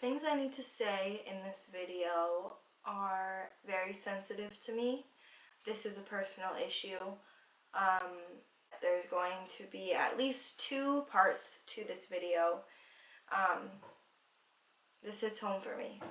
things I need to say in this video are very sensitive to me. This is a personal issue. There's going to be at least 2 parts to this video. This hits home for me.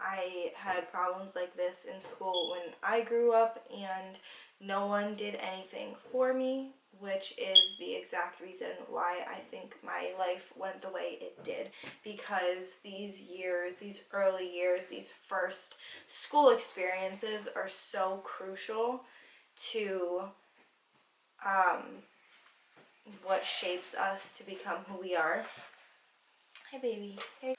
I had problems like this in school when I grew up, and no one did anything for me, which is the exact reason why I think my life went the way it did. Because these years, these early years, these first school experiences are so crucial to what shapes us to become who we are. Hi, baby. Hey.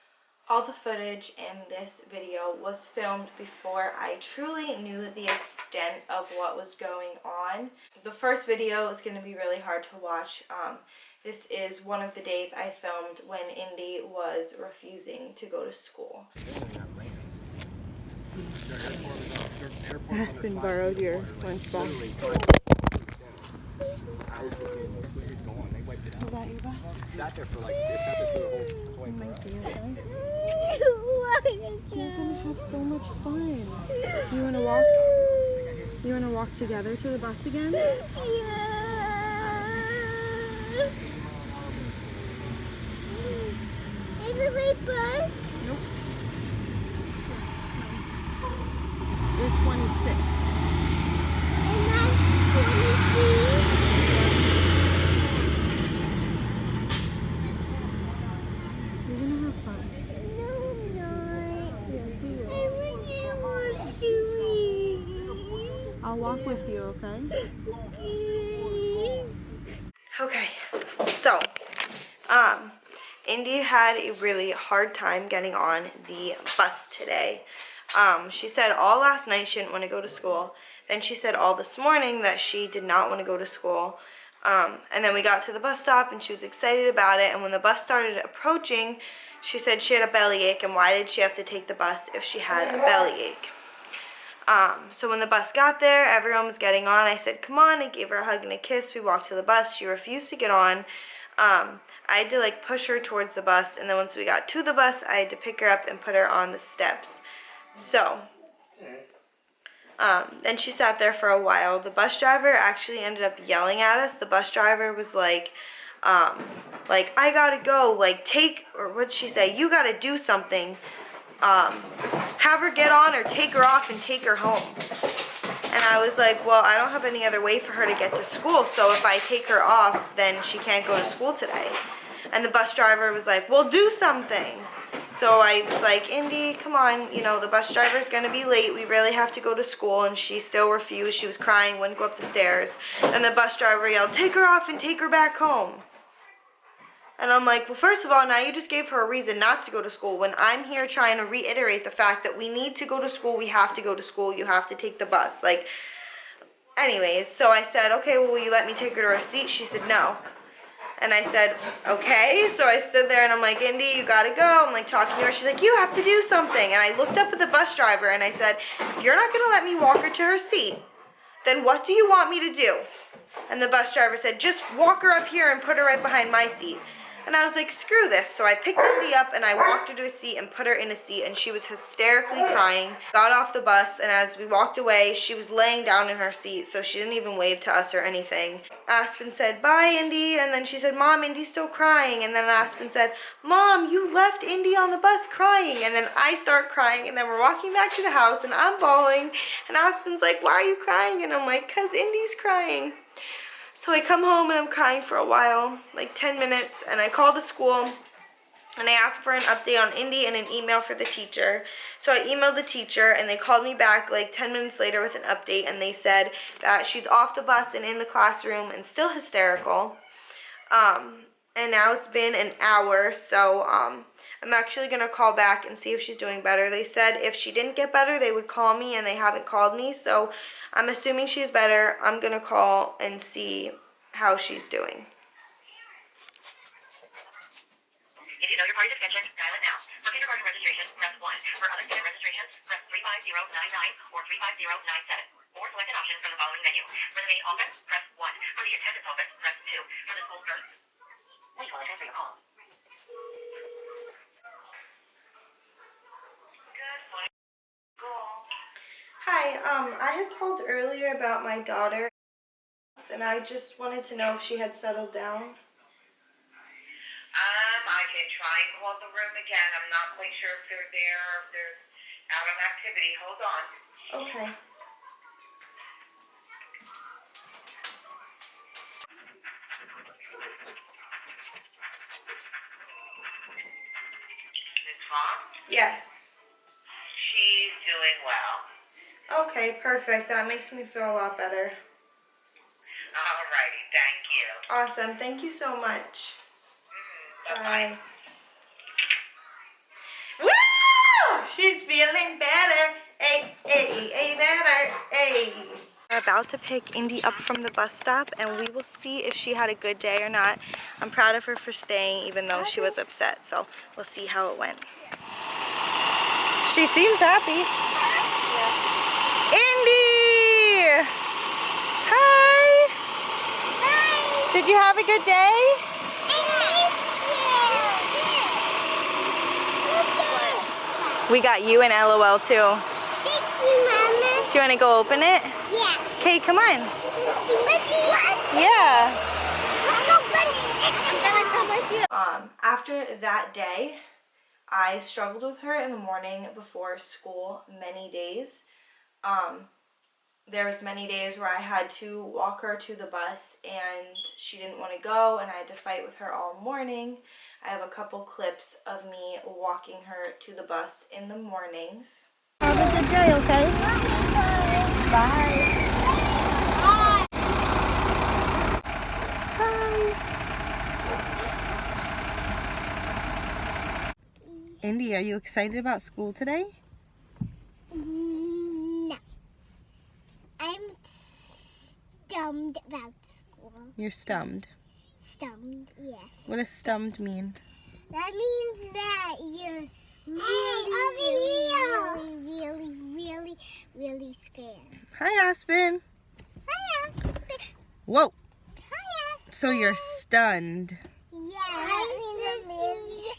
All the footage in this video was filmed before I truly knew the extent of what was going on. The first video is going to be really hard to watch. This is one of the days I filmed when Indy was refusing to go to school. Aspen borrowed your lunchbox. Is that your bus? Sat there for like, it sat there for the whole 20 minutes. You're gonna have so much fun. You wanna walk? You wanna walk together to the bus again? Yeah. Is it my bus? Nope. You're 26. And that's 23. You're gonna have fun. No, I'm not. Yes, you will. I really want to. I'll walk with you, okay? Okay, so, Indy had a really hard time getting on the bus today. She said all last night she didn't want to go to school. Then she said all this morning that she did not want to go to school. And then we got to the bus stop and she was excited about it. And when the bus started approaching, she said she had a bellyache, and why did she have to take the bus if she had a bellyache? So when the bus got there, everyone was getting on. I said, come on. I gave her a hug and a kiss. We walked to the bus. She refused to get on. I had to like push her towards the bus, and then once we got to the bus, I had to pick her up and put her on the steps. So, then she sat there for a while. The bus driver actually ended up yelling at us. The bus driver was like, I gotta go, like, or what'd she say? You gotta do something. Have her get on or take her off and take her home. And I was like, well, I don't have any other way for her to get to school, so if I take her off, then she can't go to school today. And the bus driver was like, well, do something. So I was like, Indy, come on, you know, the bus driver's gonna be late, we really have to go to school, and she still refused. She was crying, wouldn't go up the stairs. And the bus driver yelled, take her off and take her back home. And I'm like, well, first of all, now you just gave her a reason not to go to school when I'm here trying to reiterate the fact that we need to go to school, we have to go to school, you have to take the bus. Like, anyways, so I said, okay, well, will you let me take her to her seat? She said, no. And I said, okay. So I stood there and I'm like, Indy, you gotta go. I'm like talking to her. She's like, you have to do something. And I looked up at the bus driver and I said, if you're not gonna let me walk her to her seat, then what do you want me to do? And the bus driver said, just walk her up here and put her right behind my seat. And I was like, screw this. So I picked Indy up and I walked her to a seat and put her in a seat, and she was hysterically crying. Got off the bus, and as we walked away, she was laying down in her seat, so she didn't even wave to us or anything. Aspen said, bye, Indy, and then she said, Mom, Indy's still crying. And then Aspen said, Mom, you left Indy on the bus crying. And then I start crying, and then we're walking back to the house, and I'm bawling, and Aspen's like, why are you crying? And I'm like, 'cause Indy's crying. So I come home and I'm crying for a while, like 10 minutes, and I call the school and I ask for an update on Indy and an email for the teacher. So I emailed the teacher and they called me back like 10 minutes later with an update, and they said that she's off the bus and in the classroom and still hysterical. And now it's been an hour, so I'm actually going to call back and see if she's doing better. They said if she didn't get better, they would call me, and they haven't called me, so I'm assuming she's better. I'm going to call and see how she's doing. If you know your party's extension, dial it now. For kindergarten registration, press 1. For other student registrations, press 35099 or 35097. Or select an option from the following menu. For the main office, press 1. For the attendance office, press 2. For the school service. Wait while I transfer your call. I had called earlier about my daughter, and I just wanted to know if she had settled down. I can try and call the room again. I'm not quite sure if they're there or if they're out on activity. Hold on. Okay. Miss Fong? Yes. She's doing well. Okay, perfect. That makes me feel a lot better. Alrighty, thank you. Awesome. Thank you so much. Bye-bye. Bye. Woo! She's feeling better. Hey, hey, hey, better. Hey. We're about to pick Indy up from the bus stop, and we will see if she had a good day or not. I'm proud of her for staying, even though she was upset. So we'll see how it went. She seems happy. Indy! Hi! Hi! Did you have a good day? We got you an LOL too. Thank you, Mama. Do you want to go open it? Yeah. Okay, come on. What? Yeah. I'm After that day, I struggled with her in the morning before school many days. There was many days where I had to walk her to the bus and she didn't want to go, and I had to fight with her all morning. I have a couple clips of me walking her to the bus in the mornings. Have a good day, okay? Bye. Indy, are you excited about school today? No. I'm stumped about school. You're stumped. Stumped, yes. What does stumped mean? That means that you're really scared. Hi, Aspen. Hi, Aspen. Whoa. Hi, Aspen. So you're stunned. Yeah, that means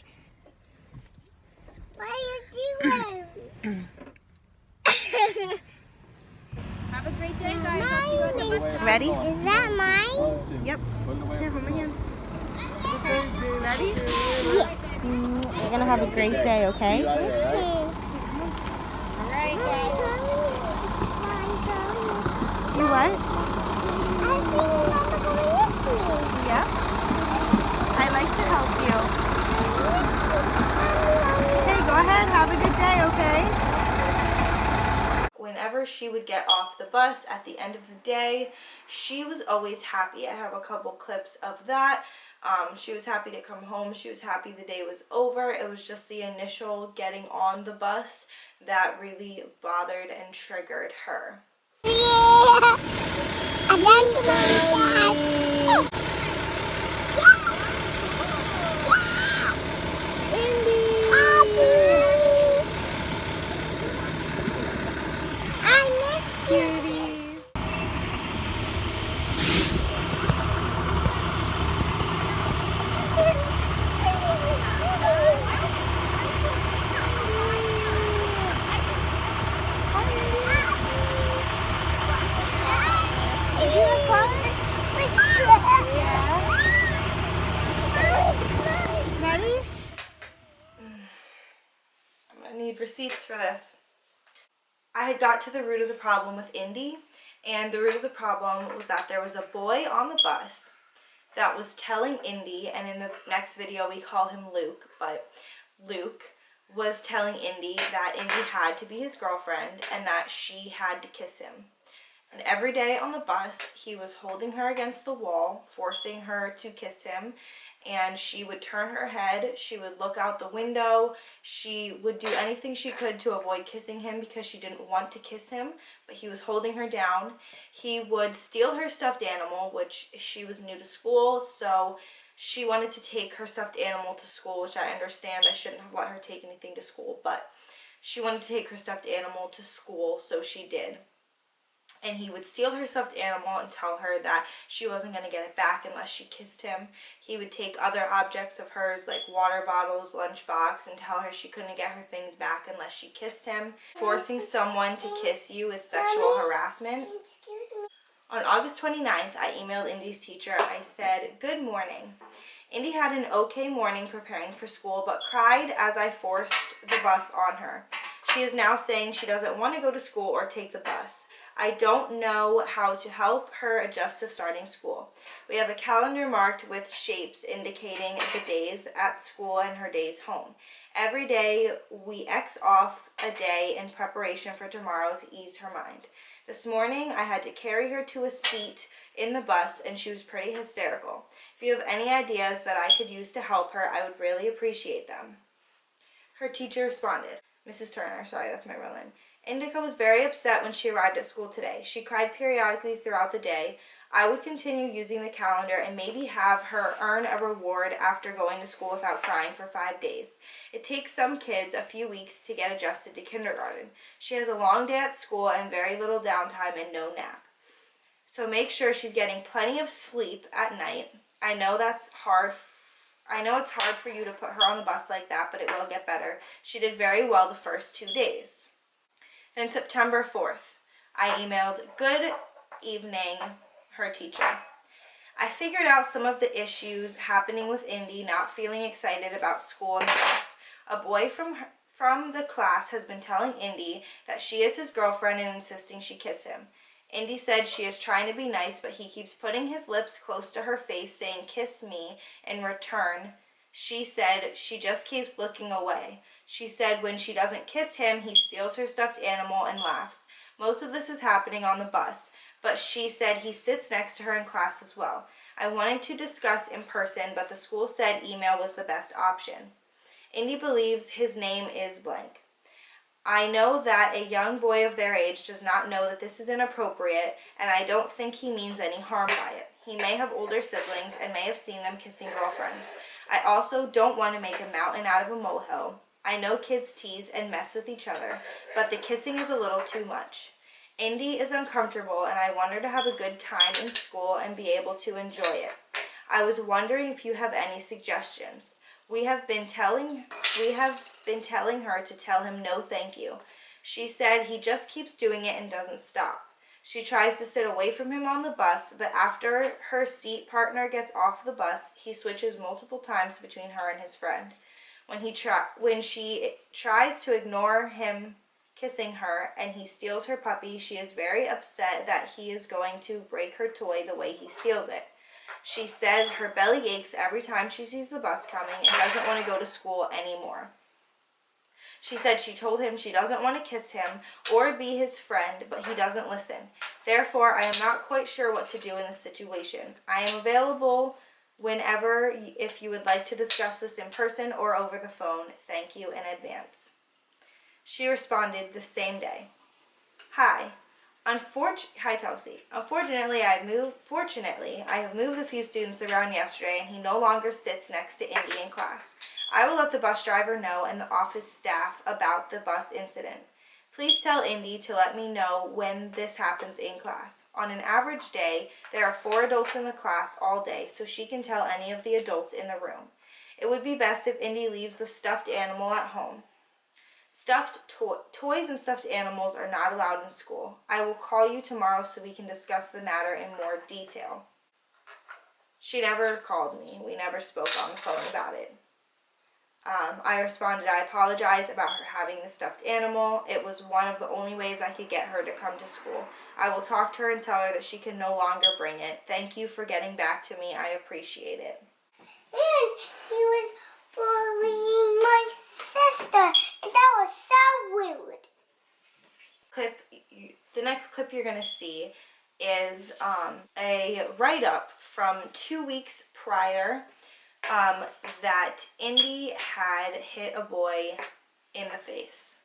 what are you doing? Have a great day, guys. I'll see you at the bus stop. Ready? Is that mine? Yep. Here, hold my hand. Ready? Yeah. You're gonna have a great day, okay? Okay. Alright, guys. You what? I think Mama going with me. Yep. I like to help you. Okay, go ahead. Have a good day, okay? Whenever she would get off the bus at the end of the day, she was always happy. I have a couple clips of that. She was happy to come home. She was happy the day was over. It was just the initial getting on the bus that really bothered and triggered her. Yeah. And then Dad. Ready? I'm gonna need receipts for this. I had got to the root of the problem with Indy, and the root of the problem was that there was a boy on the bus that was telling Indy, and in the next video we call him Luke, but Luke was telling Indy that Indy had to be his girlfriend and that she had to kiss him. And every day on the bus, he was holding her against the wall, forcing her to kiss him, and she would turn her head, she would look out the window, she would do anything she could to avoid kissing him because she didn't want to kiss him, but he was holding her down. He would steal her stuffed animal, which she was new to school, so she wanted to take her stuffed animal to school, which I understand. I shouldn't have let her take anything to school, but she wanted to take her stuffed animal to school, so she did. and he would steal her stuffed animal and tell her that she wasn't going to get it back unless she kissed him. He would take other objects of hers, like water bottles, lunchbox, and tell her she couldn't get her things back unless she kissed him. Forcing someone to kiss you is sexual harassment. Excuse me. On August 29th, I emailed Indy's teacher. I said, "Good morning. Indy had an okay morning preparing for school, but cried as I forced the bus on her. She is now saying she doesn't want to go to school or take the bus. I don't know how to help her adjust to starting school. We have a calendar marked with shapes indicating the days at school and her days home. Every day we X off a day in preparation for tomorrow to ease her mind. This morning I had to carry her to a seat in the bus and she was pretty hysterical. If you have any ideas that I could use to help her, I would really appreciate them." Her teacher responded, Mrs. Turner, sorry, that's my real name. "Indica was very upset when she arrived at school today. She cried periodically throughout the day. I would continue using the calendar and maybe have her earn a reward after going to school without crying for 5 days. It takes some kids a few weeks to get adjusted to kindergarten. She has a long day at school and very little downtime and no nap. So make sure she's getting plenty of sleep at night. I know it's hard for you to put her on the bus like that, but it will get better. She did very well the first 2 days." Then September 4th, I emailed, "Good evening," her teacher. "I figured out some of the issues happening with Indy not feeling excited about school and the bus. A boy from the class has been telling Indy that she is his girlfriend and insisting she kiss him. Indy said she is trying to be nice, but he keeps putting his lips close to her face saying, 'Kiss me,' in return. She said she just keeps looking away. She said when she doesn't kiss him, he steals her stuffed animal and laughs. Most of this is happening on the bus, but she said he sits next to her in class as well. I wanted to discuss in person, but the school said email was the best option. Indy believes his name is blank. I know that a young boy of their age does not know that this is inappropriate, and I don't think he means any harm by it. He may have older siblings and may have seen them kissing girlfriends. I also don't want to make a mountain out of a molehill. I know kids tease and mess with each other, but the kissing is a little too much. Indy is uncomfortable, and I want her to have a good time in school and be able to enjoy it. I was wondering if you have any suggestions. We have been telling her to tell him no thank you. She said he just keeps doing it and doesn't stop. She tries to sit away from him on the bus, but after her seat partner gets off the bus, he switches multiple times between her and his friend. When she tries to ignore him kissing her and he steals her puppy, she is very upset that he is going to break her toy the way he steals it. She says her belly aches every time she sees the bus coming and doesn't want to go to school anymore. She said she told him she doesn't want to kiss him or be his friend, but he doesn't listen. Therefore, I am not quite sure what to do in this situation. I am available whenever if you would like to discuss this in person or over the phone. Thank you in advance." She responded the same day. Hi, Kelsey. Unfortunately, I have moved a few students around yesterday and he no longer sits next to Indy in class. I will let the bus driver know and the office staff about the bus incident. Please tell Indy to let me know when this happens in class. On an average day, there are 4 adults in the class all day, so she can tell any of the adults in the room. It would be best if Indy leaves the stuffed animal at home. Toys and stuffed animals are not allowed in school. I will call you tomorrow so we can discuss the matter in more detail. She never called me. We never spoke on the phone about it. I responded, I apologize about her having the stuffed animal. It was one of the only ways I could get her to come to school. I will talk to her and tell her that she can no longer bring it. Thank you for getting back to me. I appreciate it. And he was bullying my sister, and that was so rude. The next clip you're going to see is a write-up from 2 weeks prior that Indy had hit a boy in the face.